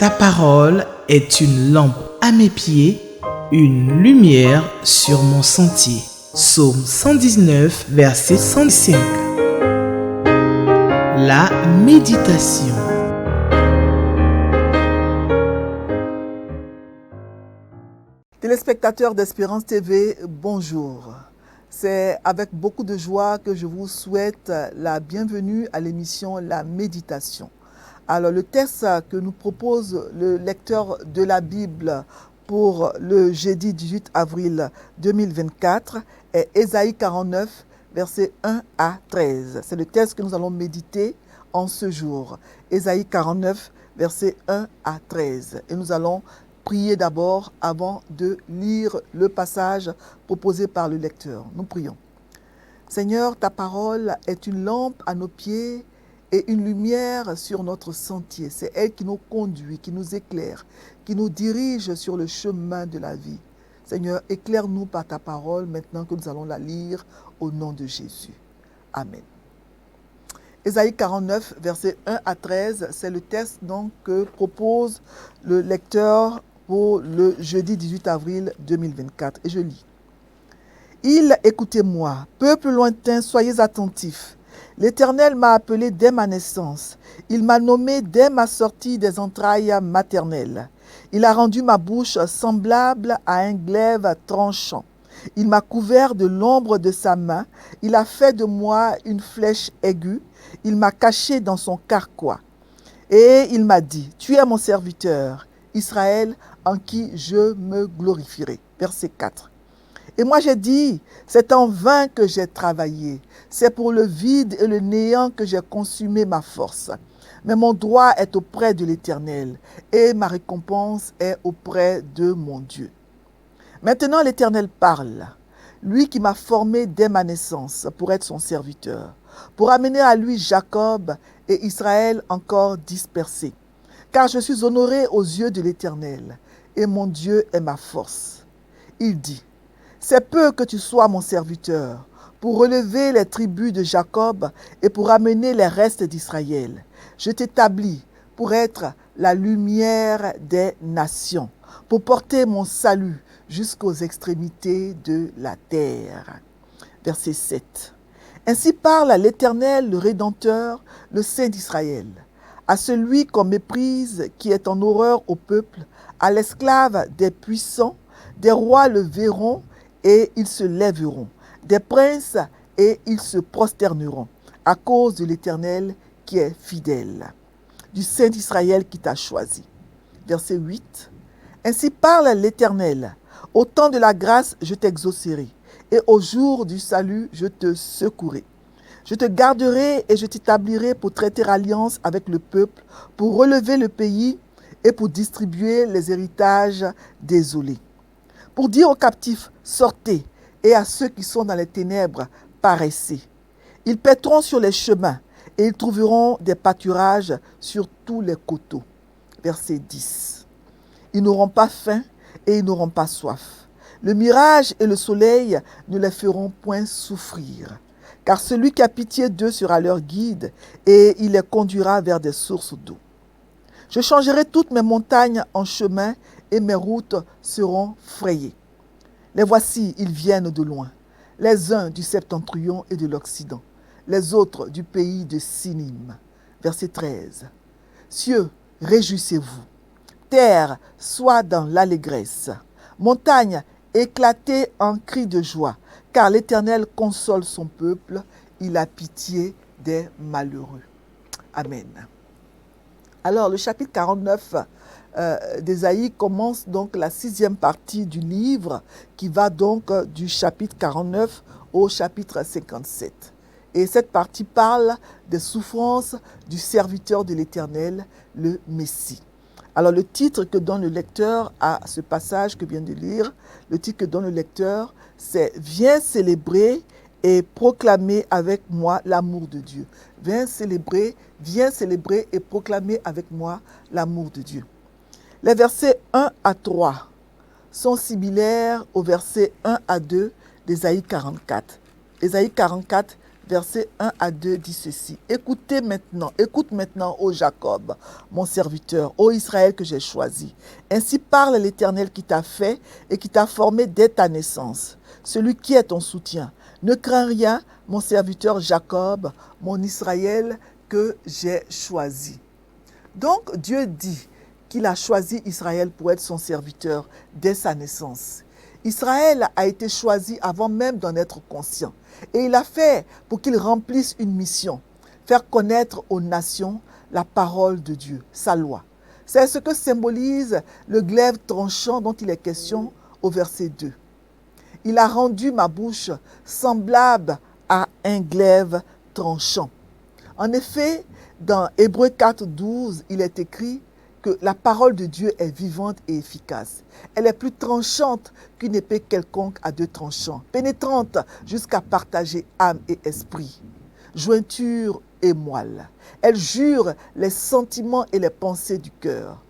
Ta parole est une lampe à mes pieds, une lumière sur mon sentier. Psaume 119, verset 105. La méditation. Téléspectateurs d'Espérance TV, bonjour. C'est avec beaucoup de joie que je vous souhaite la bienvenue à l'émission La Méditation. Alors, le texte que nous propose le lecteur de la Bible pour le jeudi 18 avril 2024 est Ésaïe 49, versets 1 à 13. C'est le texte que nous allons méditer en ce jour. Ésaïe 49, versets 1 à 13. Et nous allons prier d'abord avant de lire le passage proposé par le lecteur. Nous prions. Seigneur, ta parole est une lampe à nos pieds et une lumière sur notre sentier. C'est elle qui nous conduit, qui nous éclaire, qui nous dirige sur le chemin de la vie. Seigneur, éclaire-nous par ta parole maintenant que nous allons la lire au nom de Jésus. Amen. Ésaïe 49, versets 1 à 13, c'est le texte donc que propose le lecteur pour le jeudi 18 avril 2024. Et je lis. Écoutez-moi, peuple lointain, soyez attentifs. L'Éternel m'a appelé dès ma naissance. Il m'a nommé dès ma sortie des entrailles maternelles. Il a rendu ma bouche semblable à un glaive tranchant. Il m'a couvert de l'ombre de sa main. Il a fait de moi une flèche aiguë. Il m'a caché dans son carquois. Et il m'a dit, tu es mon serviteur, Israël, en qui je me glorifierai. Verset 4. Et moi j'ai dit, c'est en vain que j'ai travaillé. C'est pour le vide et le néant que j'ai consumé ma force. Mais mon droit est auprès de l'Éternel et ma récompense est auprès de mon Dieu. Maintenant l'Éternel parle, lui qui m'a formé dès ma naissance pour être son serviteur, pour amener à lui Jacob et Israël encore dispersés. Car je suis honoré aux yeux de l'Éternel et mon Dieu est ma force. Il dit, c'est peu que tu sois mon serviteur, pour relever les tribus de Jacob et pour amener les restes d'Israël. Je t'établis pour être la lumière des nations, pour porter mon salut jusqu'aux extrémités de la terre. Verset 7. Ainsi parle l'Éternel, le Rédempteur, le Saint d'Israël. À celui qu'on méprise, qui est en horreur au peuple, à l'esclave des puissants, des rois le verront et ils se lèveront, des princes et ils se prosterneront, à cause de l'Éternel qui est fidèle, du Saint d'Israël qui t'a choisi. Verset 8. Ainsi parle l'Éternel, au temps de la grâce je t'exaucerai, et au jour du salut je te secouerai. Je te garderai et je t'établirai pour traiter alliance avec le peuple, pour relever le pays et pour distribuer les héritages désolés. Pour dire aux captifs, sortez, et à ceux qui sont dans les ténèbres, paraissez. Ils paîtront sur les chemins, et ils trouveront des pâturages sur tous les coteaux. Verset 10. Ils n'auront pas faim, et ils n'auront pas soif. Le mirage et le soleil ne les feront point souffrir. Car celui qui a pitié d'eux sera leur guide, et il les conduira vers des sources d'eau. Je changerai toutes mes montagnes en chemin, et mes routes seront frayées. Les voici, ils viennent de loin, les uns du septentrion et de l'Occident, les autres du pays de Sinim. Verset 13. Cieux, réjouissez-vous. Terre, sois dans l'allégresse. Montagne, éclatez en cris de joie, car l'Éternel console son peuple, il a pitié des malheureux. Amen. Alors, le chapitre 49 d'Ésaïe commence donc la 6e partie du livre qui va donc du chapitre 49 au chapitre 57. Et cette partie parle des souffrances du serviteur de l'Éternel, le Messie. Alors le titre que donne le lecteur à ce passage que vient de lire, le titre que donne le lecteur, c'est « Viens célébrer et proclamer avec moi l'amour de Dieu ». Viens célébrer et proclamer avec moi l'amour de Dieu. Les versets 1 à 3 sont similaires aux versets 1 à 2 d'Ésaïe 44. Ésaïe 44, versets 1 à 2 dit ceci. Écoute maintenant, ô Jacob, mon serviteur, ô Israël que j'ai choisi. Ainsi parle l'Éternel qui t'a fait et qui t'a formé dès ta naissance, celui qui est ton soutien. Ne crains rien, mon serviteur Jacob, mon Israël que j'ai choisi. Donc Dieu dit qu'il a choisi Israël pour être son serviteur dès sa naissance. Israël a été choisi avant même d'en être conscient. Et il a fait pour qu'il remplisse une mission, faire connaître aux nations la parole de Dieu, sa loi. C'est ce que symbolise le glaive tranchant dont il est question au verset 2. Il a rendu ma bouche semblable à un glaive tranchant. En effet, dans Hébreux 4, 12, il est écrit que la parole de Dieu est vivante et efficace. Elle est plus tranchante qu'une épée quelconque à deux tranchants, pénétrante jusqu'à partager âme et esprit, jointure et moelle. Elle jure les sentiments et les pensées du cœur.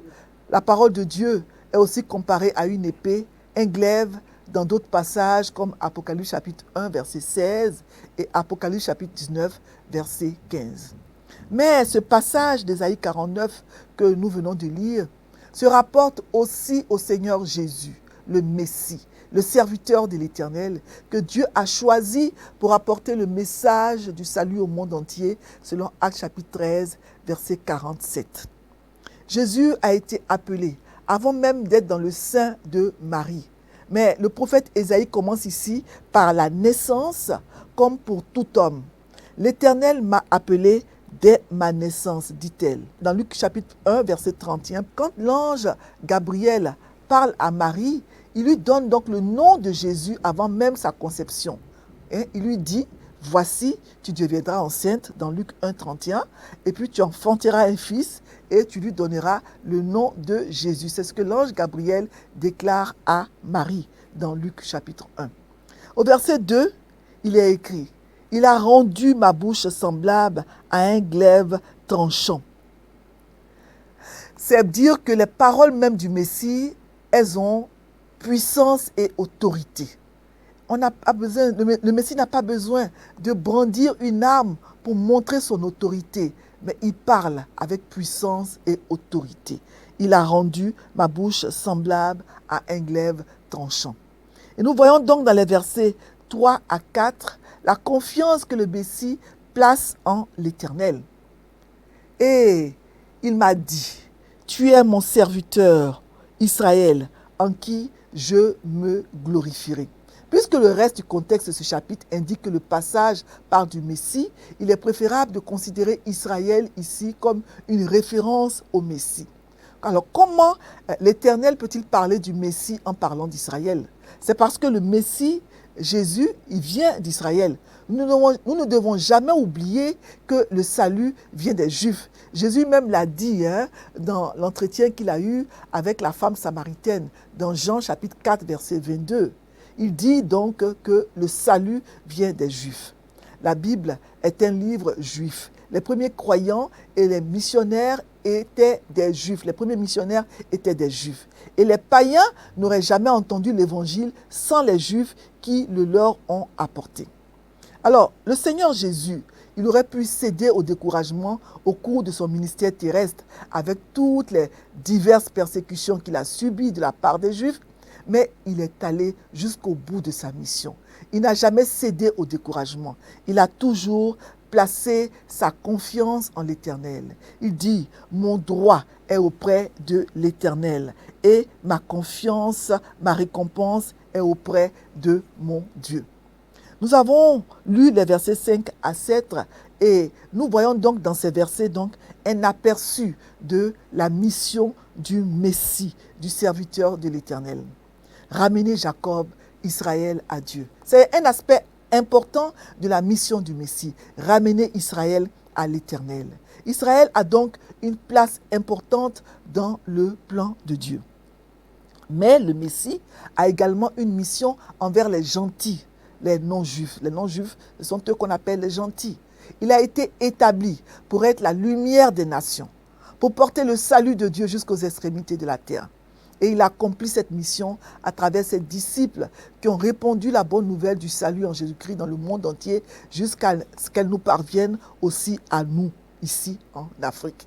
La parole de Dieu est aussi comparée à une épée, un glaive, dans d'autres passages comme Apocalypse chapitre 1, verset 16 et Apocalypse chapitre 19, verset 15. Mais ce passage d'Ésaïe 49 que nous venons de lire se rapporte aussi au Seigneur Jésus, le Messie, le serviteur de l'Éternel, que Dieu a choisi pour apporter le message du salut au monde entier, selon Actes chapitre 13, verset 47. Jésus a été appelé avant même d'être dans le sein de Marie. Mais le prophète Ésaïe commence ici par la naissance, comme pour tout homme. L'Éternel m'a appelé dès ma naissance, dit-elle. Dans Luc chapitre 1, verset 31, quand l'ange Gabriel parle à Marie, il lui donne donc le nom de Jésus avant même sa conception. Et il lui dit, voici, tu deviendras enceinte, dans Luc 1, 31, et puis tu enfanteras un fils et tu lui donneras le nom de Jésus. C'est ce que l'ange Gabriel déclare à Marie dans Luc chapitre 1. Au verset 2, il est écrit, il a rendu ma bouche semblable à un glaive tranchant. C'est dire que les paroles même du Messie, elles ont puissance et autorité. Le Messie n'a pas besoin de brandir une arme pour montrer son autorité, mais il parle avec puissance et autorité. Il a rendu ma bouche semblable à un glaive tranchant. Et nous voyons donc dans les versets 3 à 4 la confiance que le Messie place en l'Éternel. Et il m'a dit, tu es mon serviteur, Israël, en qui je me glorifierai. Puisque le reste du contexte de ce chapitre indique que le passage parle du Messie, il est préférable de considérer Israël ici comme une référence au Messie. Alors comment l'Éternel peut-il parler du Messie en parlant d'Israël? C'est parce que le Messie, Jésus, il vient d'Israël. Nous ne devons jamais oublier que le salut vient des Juifs. Jésus même l'a dit dans l'entretien qu'il a eu avec la femme samaritaine dans Jean chapitre 4, verset 22. Il dit donc que le salut vient des Juifs. La Bible est un livre juif. Les premiers croyants et les missionnaires étaient des Juifs. Les premiers missionnaires étaient des Juifs. Et les païens n'auraient jamais entendu l'Évangile sans les Juifs qui le leur ont apporté. Alors, le Seigneur Jésus, il aurait pu céder au découragement au cours de son ministère terrestre avec toutes les diverses persécutions qu'il a subies de la part des Juifs, mais il est allé jusqu'au bout de sa mission. Il n'a jamais cédé au découragement. Il a toujours placé sa confiance en l'Éternel. Il dit, mon droit est auprès de l'Éternel et ma confiance, ma récompense est auprès de mon Dieu. Nous avons lu les versets 5 à 7 et nous voyons donc dans ces versets un aperçu de la mission du Messie, du serviteur de l'Éternel. Ramener Jacob, Israël à Dieu. C'est un aspect important de la mission du Messie, ramener Israël à l'Éternel. Israël a donc une place importante dans le plan de Dieu. Mais le Messie a également une mission envers les gentils, les non-juifs. Les non-juifs, ce sont eux qu'on appelle les gentils. Il a été établi pour être la lumière des nations, pour porter le salut de Dieu jusqu'aux extrémités de la terre. Et il accomplit cette mission à travers ses disciples qui ont répandu la bonne nouvelle du salut en Jésus-Christ dans le monde entier jusqu'à ce qu'elle nous parvienne aussi à nous, ici en Afrique.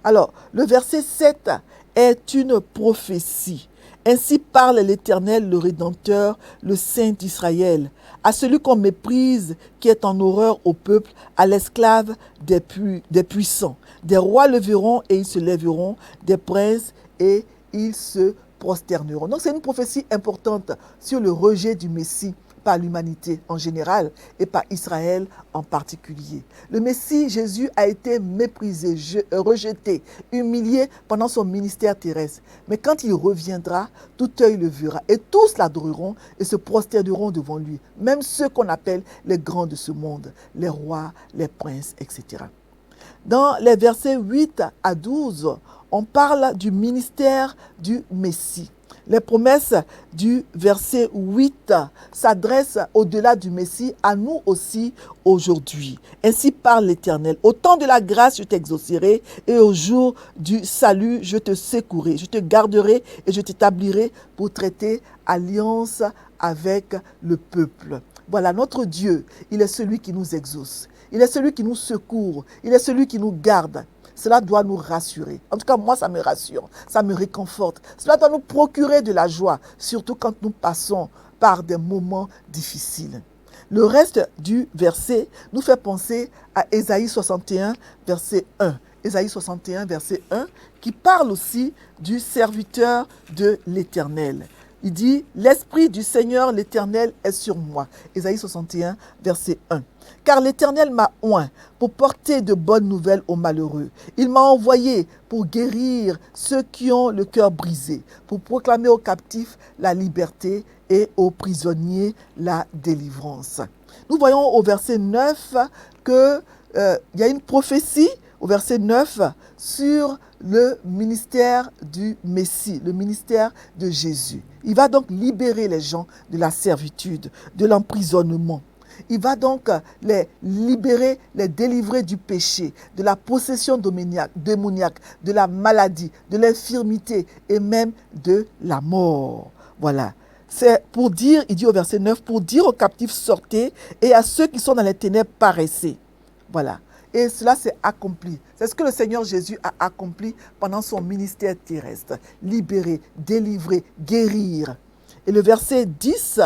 Alors, le verset 7 est une prophétie. Ainsi parle l'Éternel, le Rédempteur, le Saint d'Israël, à celui qu'on méprise, qui est en horreur au peuple, à l'esclave des puissants. Des rois le verront et ils se lèveront, des princes et ils se prosterneront. Donc c'est une prophétie importante sur le rejet du Messie par l'humanité en général et par Israël en particulier. Le Messie, Jésus, a été méprisé, rejeté, humilié pendant son ministère terrestre. Mais quand il reviendra, tout œil le verra et tous l'adoreront et se prosterneront devant lui. Même ceux qu'on appelle les grands de ce monde, les rois, les princes, etc. Dans les versets 8 à 12, on parle du ministère du Messie. Les promesses du verset 8 s'adressent au-delà du Messie à nous aussi aujourd'hui. Ainsi parle l'Éternel. Au temps de la grâce, je t'exaucerai et au jour du salut, je te secouerai. Je te garderai et je t'établirai pour traiter alliance avec le peuple. Voilà, notre Dieu, il est celui qui nous exauce. Il est celui qui nous secourt. Il est celui qui nous garde. Cela doit nous rassurer. En tout cas, moi, ça me rassure, ça me réconforte. Cela doit nous procurer de la joie, surtout quand nous passons par des moments difficiles. Le reste du verset nous fait penser à Ésaïe 61, verset 1. Ésaïe 61, verset 1, qui parle aussi du serviteur de l'Éternel. Il dit, « L'Esprit du Seigneur l'Éternel est sur moi. » Ésaïe 61, verset 1. « Car l'Éternel m'a oint pour porter de bonnes nouvelles aux malheureux. Il m'a envoyé pour guérir ceux qui ont le cœur brisé, pour proclamer aux captifs la liberté et aux prisonniers la délivrance. » Nous voyons au verset 9 qu'il y a une prophétie, au verset 9, sur le ministère du Messie, le ministère de Jésus. Il va donc libérer les gens de la servitude, de l'emprisonnement. Il va donc les libérer, les délivrer du péché, de la possession démoniaque, de la maladie, de l'infirmité et même de la mort. Voilà. C'est pour dire, il dit au verset 9, pour dire aux captifs sortez et à ceux qui sont dans les ténèbres paraissez. Voilà. Et cela s'est accompli. C'est ce que le Seigneur Jésus a accompli pendant son ministère terrestre. Libérer, délivrer, guérir. Et le verset 10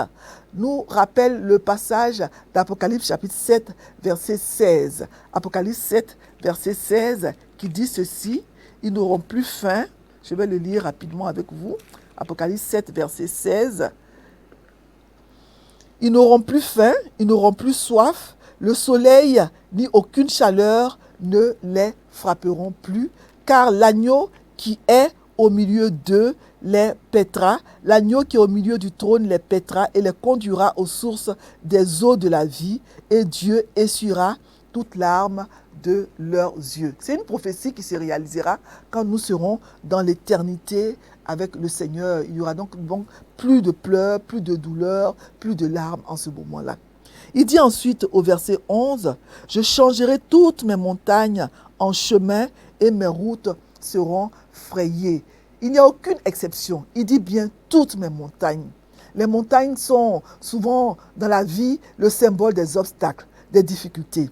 nous rappelle le passage d'Apocalypse chapitre 7, verset 16. Apocalypse 7, verset 16, qui dit ceci, « Ils n'auront plus faim. » Je vais le lire rapidement avec vous. Apocalypse 7, verset 16. « Ils n'auront plus faim, ils n'auront plus soif. Le soleil ni aucune chaleur ne les frapperont plus, car l'agneau qui est au milieu d'eux les paîtra, l'agneau qui est au milieu du trône les paîtra et les conduira aux sources des eaux de la vie, et Dieu essuiera toute larme de leurs yeux. » C'est une prophétie qui se réalisera quand nous serons dans l'éternité avec le Seigneur. Il y aura donc plus de pleurs, plus de douleurs, plus de larmes en ce moment-là. Il dit ensuite au verset 11, « Je changerai toutes mes montagnes en chemin et mes routes seront frayées. » Il n'y a aucune exception. Il dit bien toutes mes montagnes. Les montagnes sont souvent dans la vie le symbole des obstacles, des difficultés.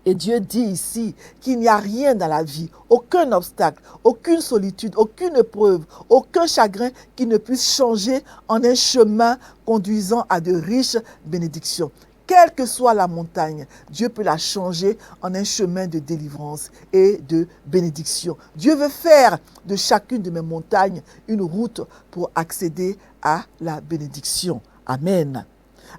Et Dieu dit ici qu'il n'y a rien dans la vie, aucun obstacle, aucune solitude, aucune épreuve, aucun chagrin qui ne puisse changer en un chemin conduisant à de riches bénédictions. Quelle que soit la montagne, Dieu peut la changer en un chemin de délivrance et de bénédiction. Dieu veut faire de chacune de mes montagnes une route pour accéder à la bénédiction. Amen.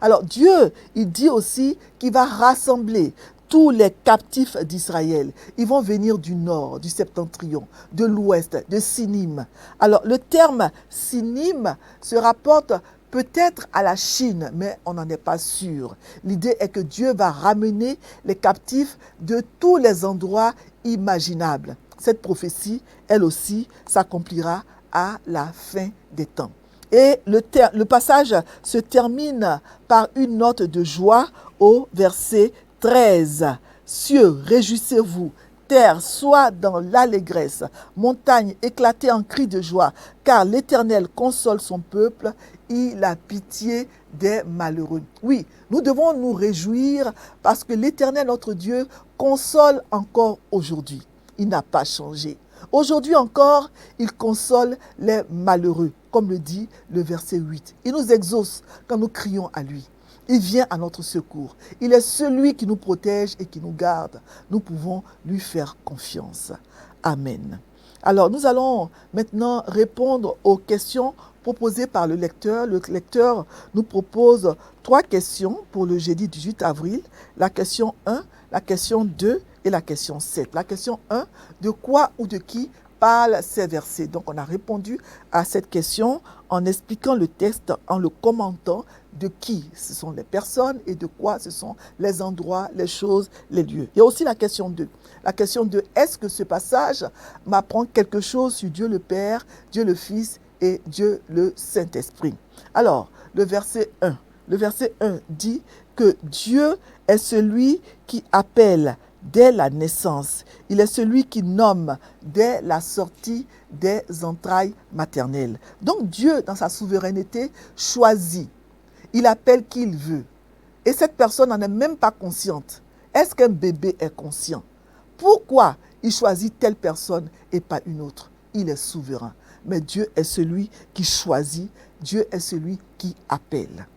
Alors Dieu, il dit aussi qu'il va rassembler tous les captifs d'Israël. Ils vont venir du nord, du septentrion, de l'ouest, de Sinim. Alors le terme Sinim se rapporte peut-être à la Chine, mais on n'en est pas sûr. L'idée est que Dieu va ramener les captifs de tous les endroits imaginables. Cette prophétie, elle aussi, s'accomplira à la fin des temps. Et le passage se termine par une note de joie au verset 13. « Cieux, réjouissez-vous, Terre, sois dans l'allégresse, montagne éclatée en cris de joie, car l'Éternel console son peuple, il a pitié des malheureux. Oui, nous devons nous réjouir parce que l'Éternel, notre Dieu, console encore aujourd'hui. Il n'a pas changé. Aujourd'hui encore, il console les malheureux, comme le dit le verset 8. Il nous exauce quand nous crions à lui. Il vient à notre secours. Il est celui qui nous protège et qui nous garde. Nous pouvons lui faire confiance. Amen. Alors, nous allons maintenant répondre aux questions proposées par le lecteur. Le lecteur nous propose 3 questions pour le jeudi 18 avril. La question 1, la question 2 et la question 7. La question 1, de quoi ou de qui parlent ces versets? Donc, on a répondu à cette question en expliquant le texte, en le commentant de qui ce sont les personnes et de quoi ce sont les endroits, les choses, les lieux. Il y a aussi la question 2. La question 2, est-ce que ce passage m'apprend quelque chose sur Dieu le Père, Dieu le Fils et Dieu le Saint-Esprit? Alors, le verset 1. Le verset 1 dit que Dieu est celui qui appelle dès la naissance. Il est celui qui nomme dès la sortie des entrailles maternelles. Donc Dieu, dans sa souveraineté, choisit. Il appelle qui il veut. Et cette personne n'en est même pas consciente. Est-ce qu'un bébé est conscient? Pourquoi il choisit telle personne et pas une autre? Il est souverain. Mais Dieu est celui qui choisit. Dieu est celui qui appelle.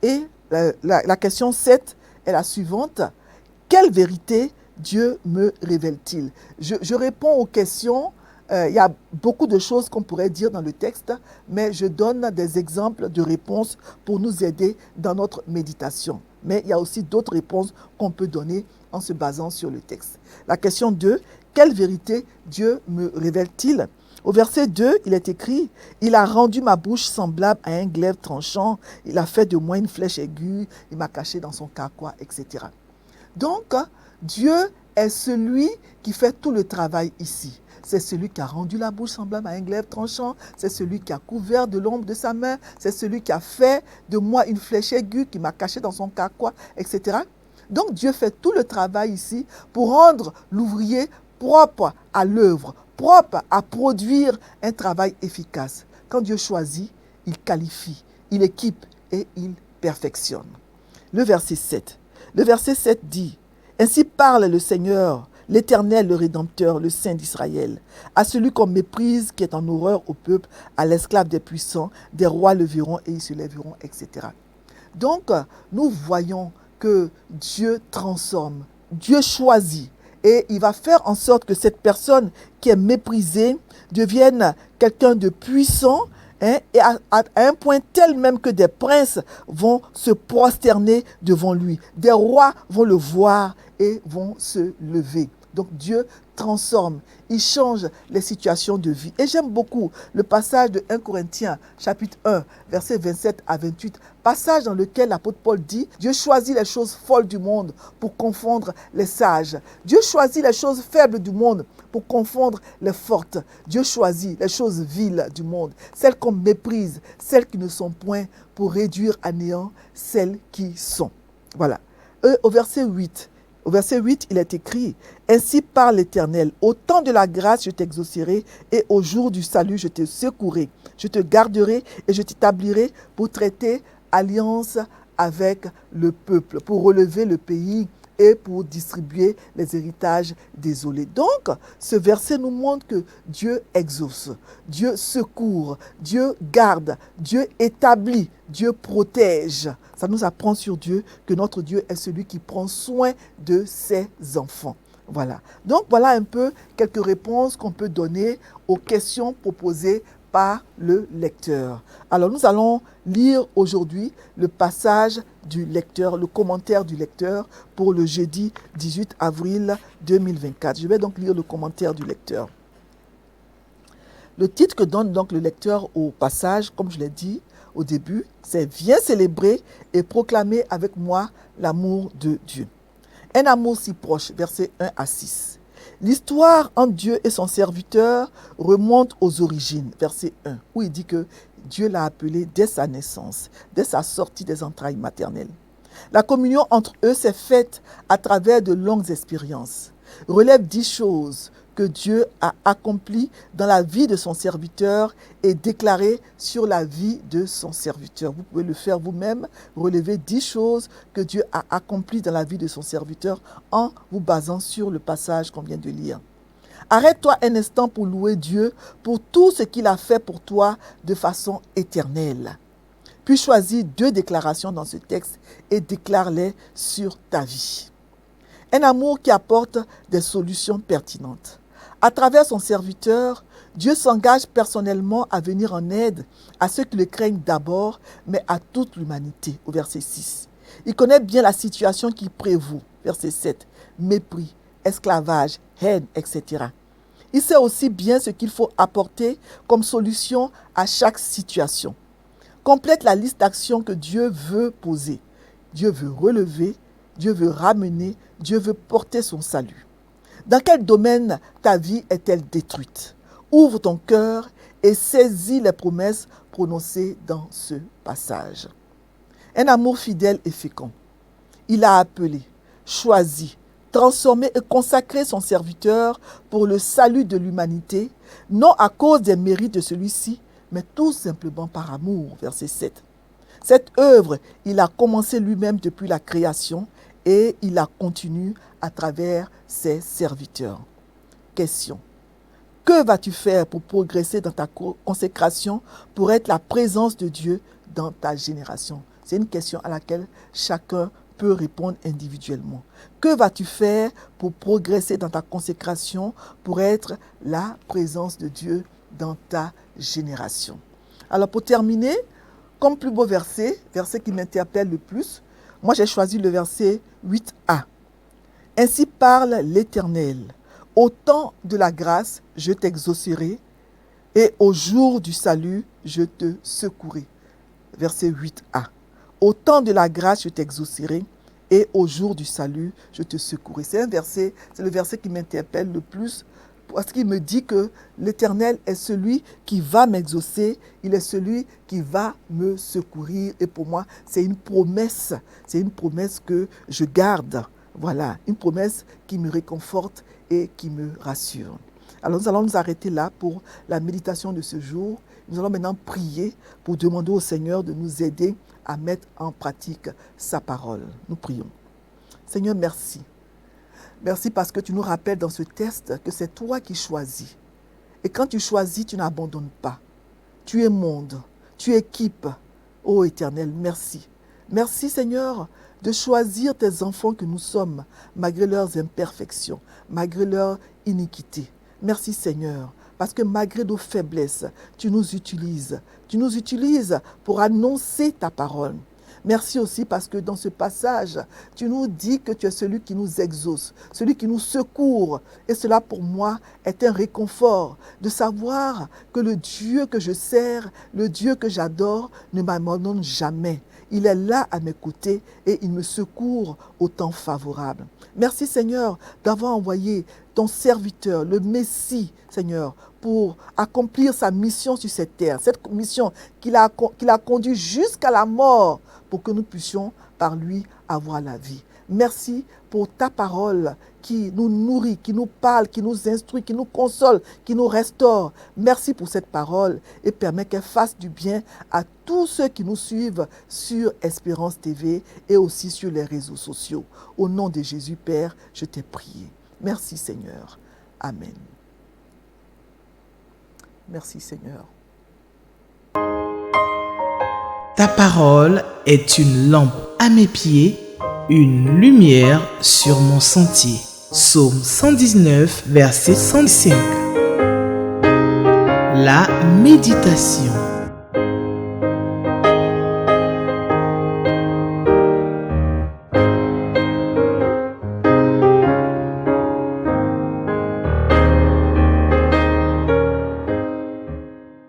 Et la question 7 est la suivante. Quelle vérité Dieu me révèle-t-il? Je réponds aux questions. Il y a beaucoup de choses qu'on pourrait dire dans le texte, mais je donne des exemples de réponses pour nous aider dans notre méditation. Mais il y a aussi d'autres réponses qu'on peut donner en se basant sur le texte. La question 2, quelle vérité Dieu me révèle-t-il? Au verset 2, il est écrit « Il a rendu ma bouche semblable à un glaive tranchant, il a fait de moi une flèche aiguë, il m'a caché dans son carquois, etc. » Donc, Dieu est celui qui fait tout le travail ici. C'est celui qui a rendu la bouche semblable à un glaive tranchant. C'est celui qui a couvert de l'ombre de sa main. C'est celui qui a fait de moi une flèche aiguë, qui m'a caché dans son carquois, etc. Donc Dieu fait tout le travail ici pour rendre l'ouvrier propre à l'œuvre, propre à produire un travail efficace. Quand Dieu choisit, il qualifie, il équipe et il perfectionne. Le verset 7. Le verset 7 dit « Ainsi parle le Seigneur, l'Éternel, le Rédempteur, le Saint d'Israël, à celui qu'on méprise, qui est en horreur au peuple, à l'esclave des puissants, des rois le verront et ils se lèveront, etc. » Donc, nous voyons que Dieu transforme, Dieu choisit, et il va faire en sorte que cette personne qui est méprisée devienne quelqu'un de puissant, et à un point tel même que des princes vont se prosterner devant lui. Des rois vont le voir et vont se lever. Donc Dieu transforme, il change les situations de vie. Et j'aime beaucoup le passage de 1 Corinthiens, chapitre 1, versets 27 à 28, passage dans lequel l'apôtre Paul dit « Dieu choisit les choses folles du monde pour confondre les sages. Dieu choisit les choses faibles du monde pour confondre les fortes. Dieu choisit les choses viles du monde, celles qu'on méprise, celles qui ne sont point, pour réduire à néant celles qui sont. » Voilà. Au verset 8, il est écrit « Ainsi parle l'Éternel, au temps de la grâce je t'exaucerai et au jour du salut je te secourrai. Je te garderai et je t'établirai pour traiter alliance avec le peuple, pour relever le pays et pour distribuer les héritages désolés. » Donc, ce verset nous montre que Dieu exauce, Dieu secourt, Dieu garde, Dieu établit, Dieu protège. Ça nous apprend sur Dieu que notre Dieu est celui qui prend soin de ses enfants. Voilà. Donc, voilà un peu quelques réponses qu'on peut donner aux questions proposées par le lecteur. Alors, nous allons lire aujourd'hui le passage du lecteur, le commentaire du lecteur pour le jeudi 18 avril 2024. Je vais donc lire le commentaire du lecteur. Le titre que donne donc le lecteur au passage, comme je l'ai dit au début, c'est « Viens célébrer et proclamer avec moi l'amour de Dieu ». Un amour si proche, versets 1 à 6. L'histoire entre Dieu et son serviteur remonte aux origines, verset 1, où il dit que Dieu l'a appelé dès sa naissance, dès sa sortie des entrailles maternelles. La communion entre eux s'est faite à travers de longues expériences. relève 10 choses que Dieu a accomplies dans la vie de son serviteur et déclarées sur la vie de son serviteur. Vous pouvez le faire vous-même, relever 10 choses que Dieu a accomplies dans la vie de son serviteur en vous basant sur le passage qu'on vient de lire. Arrête-toi un instant pour louer Dieu pour tout ce qu'il a fait pour toi de façon éternelle. Puis choisis 2 déclarations dans ce texte et déclare-les sur ta vie. Un amour qui apporte des solutions pertinentes. À travers son serviteur, Dieu s'engage personnellement à venir en aide à ceux qui le craignent d'abord, mais à toute l'humanité, au verset 6. Il connaît bien la situation qui prévaut, verset 7, mépris, esclavage, haine, etc. Il sait aussi bien ce qu'il faut apporter comme solution à chaque situation. Complète la liste d'actions que Dieu veut poser. Dieu veut relever, Dieu veut ramener, Dieu veut porter son salut. Dans quel domaine ta vie est-elle détruite? Ouvre ton cœur et saisis les promesses prononcées dans ce passage. Un amour fidèle et fécond. Il a appelé, choisi, transformé et consacré son serviteur pour le salut de l'humanité, non à cause des mérites de celui-ci, mais tout simplement par amour. Verset 7. Cette œuvre, il a commencé lui-même depuis la création et il la continue à travers ses serviteurs. Question. Que vas-tu faire pour progresser dans ta consécration, pour être la présence de Dieu dans ta génération? C'est une question à laquelle chacun peut répondre individuellement. Que vas-tu faire pour progresser dans ta consécration, pour être la présence de Dieu dans ta génération? Alors pour terminer, comme plus beau verset qui m'interpelle le plus, moi j'ai choisi le verset 8a. Ainsi parle l'Éternel. Au temps de la grâce, je t'exaucerai, et au jour du salut, je te secouerai. Verset 8a. Au temps de la grâce, je t'exaucerai, et au jour du salut, je te secouerai. C'est le verset qui m'interpelle le plus, parce qu'il me dit que l'Éternel est celui qui va m'exaucer, il est celui qui va me secourir. Et pour moi, c'est une promesse que je garde. Voilà, une promesse qui me réconforte et qui me rassure. Alors nous allons nous arrêter là pour la méditation de ce jour. Nous allons maintenant prier pour demander au Seigneur de nous aider à mettre en pratique sa parole. Nous prions. Seigneur, merci. Merci parce que tu nous rappelles dans ce texte que c'est toi qui choisis. Et quand tu choisis, tu n'abandonnes pas. Tu émondes, tu équipes. Ô Éternel, merci. Merci Seigneur de choisir tes enfants que nous sommes, malgré leurs imperfections, malgré leur iniquité. Merci Seigneur, parce que malgré nos faiblesses, tu nous utilises. Tu nous utilises pour annoncer ta parole. Merci aussi parce que dans ce passage, tu nous dis que tu es celui qui nous exauce, celui qui nous secourt. Et cela pour moi est un réconfort de savoir que le Dieu que je sers, le Dieu que j'adore, ne m'abandonne jamais. Il est là à mes côtés et il me secourt au temps favorable. Merci Seigneur d'avoir envoyé ton serviteur, le Messie, Seigneur, pour accomplir sa mission sur cette terre. Cette mission qu'il a conduit jusqu'à la mort pour que nous puissions par lui avoir la vie. Merci pour ta parole qui nous nourrit, qui nous parle, qui nous instruit, qui nous console, qui nous restaure. Merci pour cette parole et permets qu'elle fasse du bien à tous ceux qui nous suivent sur Espérance TV et aussi sur les réseaux sociaux. Au nom de Jésus, Père, je t'ai prié. Merci Seigneur. Amen. Merci Seigneur. Ta parole est une lampe à mes pieds, une lumière sur mon sentier. Psaume 119, verset 105. La méditation.